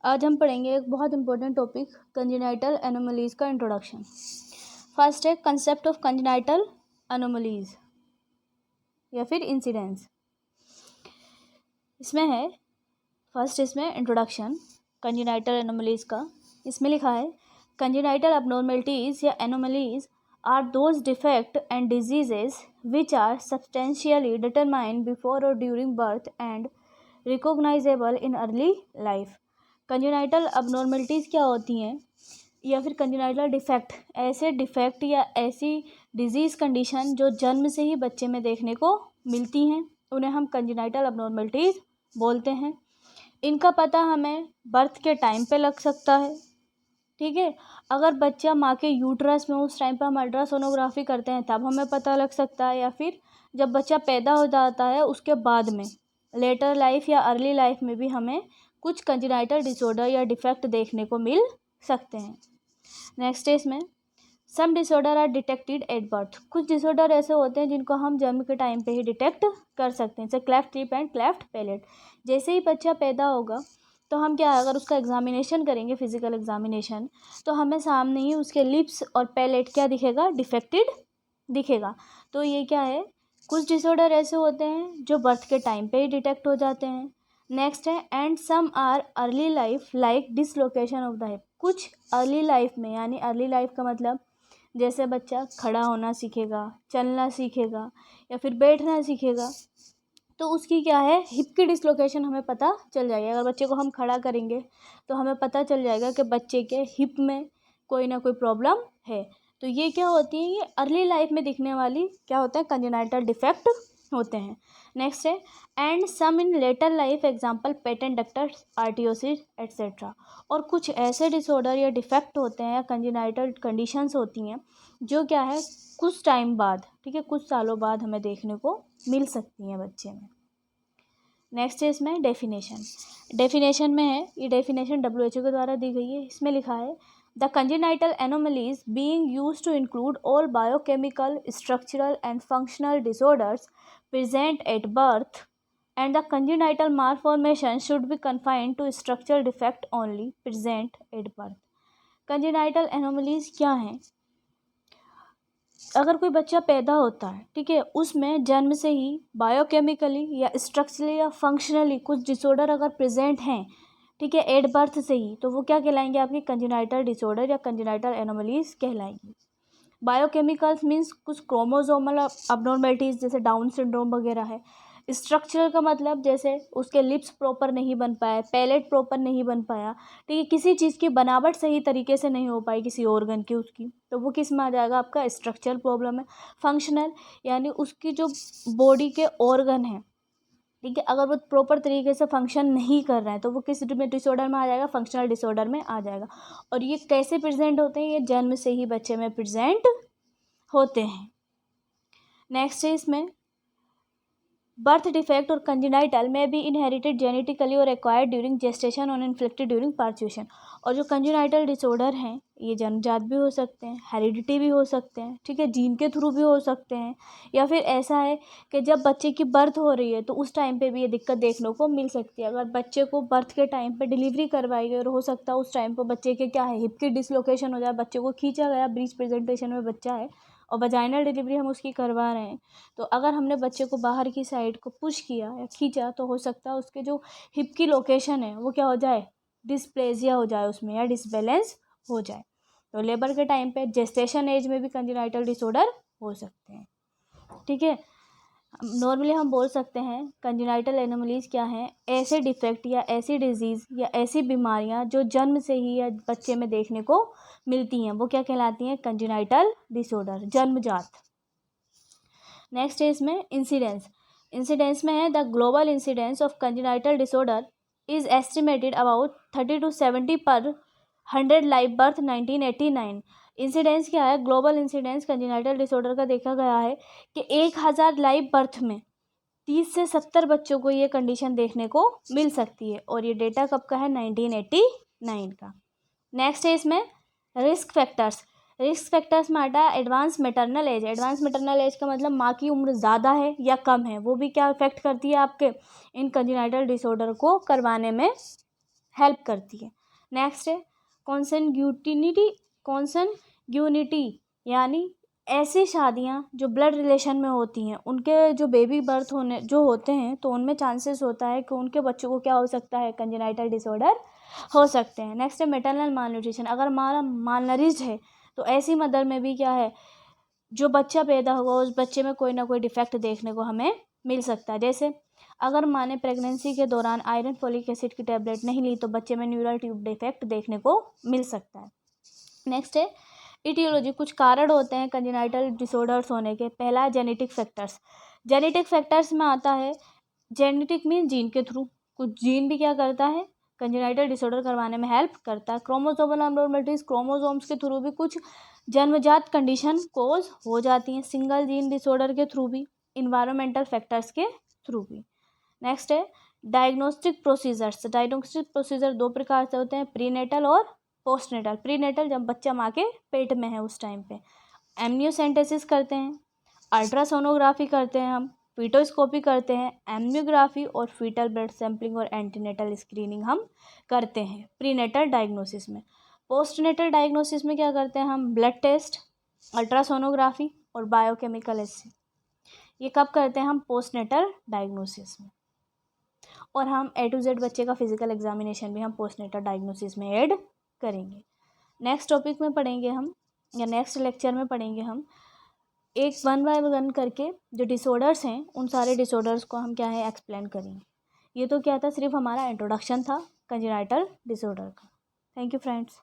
आज हम पढ़ेंगे एक बहुत इंपॉर्टेंट टॉपिक कंजेनाइटल एनोमलीज का इंट्रोडक्शन। फर्स्ट है कंसेप्ट ऑफ कंजेनाइटल एनोमलीज या फिर इंसिडेंस। इसमें है फर्स्ट इसमें इंट्रोडक्शन कंजेनाइटल एनोमलीज का। इसमें लिखा है कंजेनाइटल अबनॉर्मलिटीज या anomalies are those defect and diseases which are substantially determined before और during birth and recognizable in early life. Congenital abnormalities क्या होती हैं या फिर कंजेनाइटल डिफेक्ट, ऐसे डिफेक्ट या ऐसी डिजीज़ कंडीशन जो जन्म से ही बच्चे में देखने को मिलती हैं, उन्हें हम कंजेनाइटल अबनॉर्मलिटीज़ बोलते हैं। इनका पता हमें बर्थ के टाइम पे लग सकता है, ठीक है। अगर बच्चा माँ के यूट्रस में उस टाइम पर हम अल्ट्रासोनोग्राफी करते हैं तब हमें पता लग सकता है, या फिर जब बच्चा पैदा हो जाता है उसके बाद में लेटर लाइफ या अर्ली लाइफ में भी हमें कुछ कंजेनाइटल डिसऑर्डर या डिफेक्ट देखने को मिल सकते हैं। नेक्स्ट है इसमें some disorder are detected at birth. कुछ डिसऑर्डर ऐसे होते हैं जिनको हम जन्म के टाइम पे ही डिटेक्ट कर सकते हैं, जैसे cleft lip and cleft palate. जैसे ही बच्चा पैदा होगा तो हम क्या, अगर उसका एग्जामिनेशन करेंगे फिजिकल एग्जामिनेशन, तो हमें सामने ही उसके लिप्स और पैलेट क्या दिखेगा, डिफेक्टेड दिखेगा। तो ये क्या है, कुछ डिसऑर्डर ऐसे होते हैं जो बर्थ के टाइम पे ही डिटेक्ट हो जाते हैं। नेक्स्ट है and some are early life like dislocation of the hip. कुछ अर्ली लाइफ में, यानी अर्ली लाइफ का मतलब जैसे बच्चा खड़ा होना सीखेगा, चलना सीखेगा या फिर बैठना सीखेगा, तो उसकी क्या है, हिप की डिसलोकेशन हमें पता चल जाएगी। अगर बच्चे को हम खड़ा करेंगे तो हमें पता चल जाएगा कि बच्चे के हिप में कोई ना कोई प्रॉब्लम है। तो ये क्या होती है, ये अर्ली लाइफ में दिखने वाली क्या होता है, कंजेनाइटल डिफेक्ट होते हैं। नेक्स्ट है and some in later life, example patent ductus arteriosus etcetera. और कुछ ऐसे डिसऑर्डर या डिफेक्ट होते हैं या कंजेनाइटल कंडीशंस होती हैं जो क्या है कुछ टाइम बाद, ठीक है, कुछ सालों बाद हमें देखने को मिल सकती हैं बच्चे में। नेक्स्ट है इसमें डेफिनेशन में है, ये डेफिनेशन WHO के द्वारा दी गई है। इसमें लिखा है the congenital anomalies being used to include all biochemical, structural and functional disorders present at birth, and the congenital malformation should be confined to structural defect only present at birth. congenital anomalies क्या हैं, अगर कोई बच्चा पैदा होता है, ठीक है, उसमें जन्म से ही बायोकेमिकली या स्ट्रक्चरली या फंक्शनली कुछ डिसऑर्डर अगर प्रेजेंट हैं, ठीक है, एट बर्थ से ही, तो वो क्या कहलाएंगे, आपकी कंजेनाइटल डिसऑर्डर या कंजेनाइटल एनोमलीज कहलाएंगी। बायोकेमिकल्स मीन्स कुछ क्रोमोसोमल अबनॉर्मलिटीज़ जैसे डाउन सिंड्रोम वगैरह है। स्ट्रक्चरल का मतलब जैसे उसके लिप्स प्रॉपर नहीं बन पाए, पैलेट प्रॉपर नहीं बन पाया, ठीक है, किसी चीज़ की बनावट सही तरीके से नहीं हो पाई किसी ऑर्गन की उसकी, तो वो किस में आ जाएगा, आपका स्ट्रक्चरल प्रॉब्लम है। फंक्शनल यानी उसकी जो बॉडी के ऑर्गन हैं, ठीक है, अगर वो प्रॉपर तरीके से फंक्शन नहीं कर रहे हैं तो वो किस डिसऑर्डर में आ जाएगा, फंक्शनल डिसऑर्डर में आ जाएगा। और ये कैसे प्रेजेंट होते हैं, ये जन्म से ही बच्चे में प्रेजेंट होते हैं। नेक्स्ट है इसमें बर्थ डिफेक्ट और कंजेनाइटल में बी इनहेरिटेड जेनेटिकली और एक्वायर्ड ड्यूरिंग जेस्टेशन और इन्फ्लिक्टेड ड्यूरिंग पार्च्यूशन। और जो कंजेनाइटल डिसऑर्डर हैं ये जन्मजात भी हो सकते हैं, हेरिडिटी भी हो सकते हैं, ठीक है, जीन के थ्रू भी हो सकते हैं, या फिर ऐसा है कि जब बच्चे की बर्थ हो रही है तो उस टाइम पे भी ये दिक्कत देखने को मिल सकती है। अगर बच्चे को बर्थ के टाइम पे डिलीवरी करवाई गई और हो सकता है उस टाइम पर बच्चे के क्या है, हिप की डिसलोकेशन हो जाए, बच्चे को खींचा गया, ब्रीच प्रेजेंटेशन में बच्चा है और वजाइनल डिलीवरी हम उसकी करवा रहे हैं, तो अगर हमने बच्चे को बाहर की साइड को पुश किया या खींचा तो हो सकता है उसके जो हिप की लोकेशन है वो क्या हो जाए, डिस्प्लेजिया हो जाए उसमें, या डिसबैलेंस हो जाए। तो लेबर के टाइम पे, जेस्टेशन एज में भी कंजेनाइटल डिसऑर्डर हो सकते हैं, ठीक है। नॉर्मली हम बोल सकते हैं कंजेनाइटल एनोमलीज क्या हैं, ऐसे डिफेक्ट या ऐसी डिजीज़ या ऐसी बीमारियां जो जन्म से ही या बच्चे में देखने को मिलती हैं, वो क्या कहलाती हैं, कंजेनाइटल डिसऑर्डर, जन्मजात। नेक्स्ट है इसमें इंसिडेंस में है the global incidence of congenital disorder is estimated about 30 to 70 पर 100 लाइव बर्थ 1989। इंसिडेंस क्या है, ग्लोबल इंसिडेंस कंजेनाइटल डिसऑर्डर का देखा गया है कि 1000 लाइव बर्थ में 30 से 70 बच्चों को ये कंडीशन देखने को मिल सकती है, और ये डेटा कब का है, 1989 का। नेक्स्ट है इसमें रिस्क फैक्टर्स में आता है एडवांस मैटरनल एज का मतलब माँ की उम्र ज़्यादा है या कम है, वो भी क्या इफेक्ट करती है आपके इन कंजेनाइटल डिसऑर्डर को करवाने में हेल्प करती है। नेक्स्ट है कॉन्सन्ग्यूनिटी, यानी ऐसी शादियां जो ब्लड रिलेशन में होती हैं, उनके जो बेबी बर्थ होने जो होते हैं तो उनमें चांसेस होता है कि उनके बच्चों को क्या हो सकता है, कंजेनाइटल डिसऑर्डर हो सकते हैं। नेक्स्ट है मेटरनल मालन्यूट्रिशन, अगर माँ मालनरिश्ड है तो ऐसी मदर में भी क्या है, जो बच्चा पैदा होगा उस बच्चे में कोई ना कोई डिफेक्ट देखने को हमें मिल सकता है। जैसे अगर माँ ने प्रेगनेंसी के दौरान आयरन फोलिक एसिड की टैबलेट नहीं ली तो बच्चे में न्यूरल ट्यूब डिफेक्ट देखने को मिल सकता है। नेक्स्ट है इटियोलॉजी, कुछ कारण होते हैं कंजेनाइटल डिसऑर्डर्स होने के। पहला है जेनेटिक फैक्टर्स। जेनेटिक फैक्टर्स में आता है, जेनेटिक मीन जीन के थ्रू, कुछ जीन भी क्या करता है, कंजेनाइटल डिसऑर्डर करवाने में हेल्प करता है। क्रोमोसोमल अबनॉर्मलिटीज, क्रोमोसोम्स के थ्रू भी कुछ जन्मजात कंडीशन कोज हो जाती हैं। सिंगल जीन डिसऑर्डर के थ्रू भी, इन्वायरमेंटल फैक्टर्स के थ्रू भी। नेक्स्ट है डायग्नोस्टिक प्रोसीजर्स। डायग्नोस्टिक प्रोसीजर दो प्रकार से होते हैं, प्रीनेटल और पोस्टनेटल। प्रीनेटल जब बच्चा माँ के पेट में है उस टाइम पे एमनियोसेंटेसिस करते हैं, अल्ट्रासोनोग्राफी करते हैं, हम फीटोस्कोपी करते हैं, एम्नियोग्राफी और फीटल ब्लड सैंपलिंग और एंटीनेटल स्क्रीनिंग हम करते हैं प्रीनेटल डायग्नोसिस में। पोस्टनेटल डायग्नोसिस में क्या करते हैं हम, ब्लड टेस्ट, अल्ट्रासोनोग्राफी और बायोकेमिकल एसेस, ये कब करते हैं हम, पोस्टनेटल डायग्नोसिस में। और हम A to Z बच्चे का फिजिकल एग्जामिनेशन भी हम पोस्टनेटल डायग्नोसिस में ऐड करेंगे। नेक्स्ट टॉपिक में पढ़ेंगे हम, या नेक्स्ट लेक्चर में पढ़ेंगे हम, एक 1 बाय 1 करके जो डिसऑर्डर्स हैं उन सारे डिसऑर्डर्स को हम क्या है एक्सप्लेन करेंगे। ये तो क्या था, सिर्फ हमारा इंट्रोडक्शन था कंजेनाइटल डिसऑर्डर का। Thank you friends.